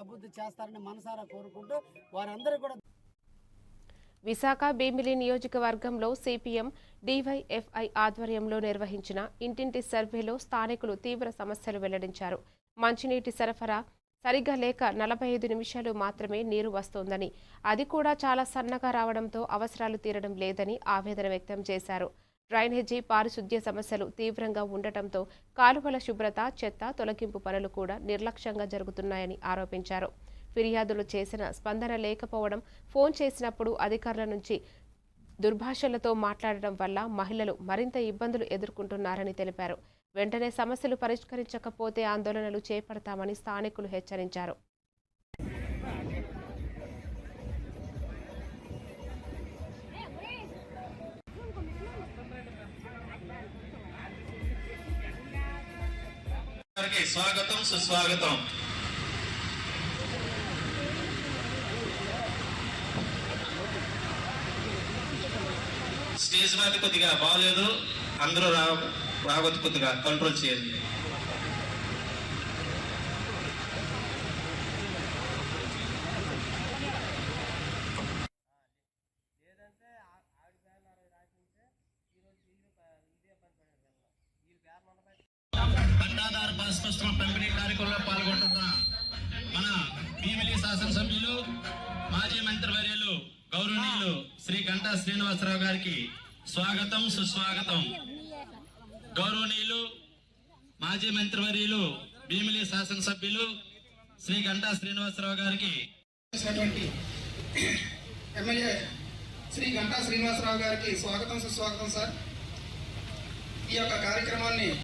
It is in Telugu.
అభివృద్ధి చేస్తారని మనసారా కోరుకుంటూ వారందరూ కూడా. విశాఖ భీమిలి నియోజకవర్గంలో సిపిఎం డివైఎఫ్ఐ ఆధ్వర్యంలో నిర్వహించిన ఇంటింటి సర్వేలో స్థానికులు తీవ్ర సమస్యలు వెల్లడించారు. మంచినీటి సరఫరా సరిగ్గా లేక 45 నిమిషాలు మాత్రమే నీరు వస్తోందని, అది కూడా చాలా సన్నగా రావడంతో అవసరాలు తీరడం లేదని ఆవేదన వ్యక్తం చేశారు. డ్రైనేజీ, పారిశుద్ధ్య సమస్యలు తీవ్రంగా ఉండటంతో కాలువల శుభ్రత, చెత్త తొలగింపు పనులు కూడా నిర్లక్ష్యంగా జరుగుతున్నాయని ఆరోపించారు. ఫిర్యాదులు చేసిన స్పందన లేకపోవడం, ఫోన్ చేసినప్పుడు అధికారుల నుంచి దుర్భాషలతో మాట్లాడడం వల్ల మహిళలు మరింత ఇబ్బందులు ఎదుర్కొంటున్నారని తెలిపారు. వెంటనే సమస్యలు పరిష్కరించకపోతే ఆందోళనలు చేపడతామని స్థానికులు హెచ్చరించారు. స్వాగతం, సుస్వాగతం. స్టేజ్ మీద కొద్దిగా బాగలేదు, అందరూ రావద్దు, కొద్దిగా కంట్రోల్ చేయండి. పట్టాదారు పాస్ పుస్తకం పంపిణీ కార్యక్రమంలో పాల్గొంటున్న మన భీమిలి శాసనసభ్యులు, మాజీ మంత్రివర్యులు, గౌరవనీయులు శ్రీ గంటా శ్రీనివాసరావు గారికి స్వాగతం, సుస్వాగతం. గౌరవనీయులు మాజీ మంత్రివర్యులు, భీమిలి శాసనసభ్యులు శ్రీ గంటా శ్రీనివాసరావు గారికి ఎమ్మెల్యే శ్రీ గంటా శ్రీనివాసరావు గారికి స్వాగతం, సుస్వాగతం సార్. ఈ యొక్క కార్యక్రమాన్ని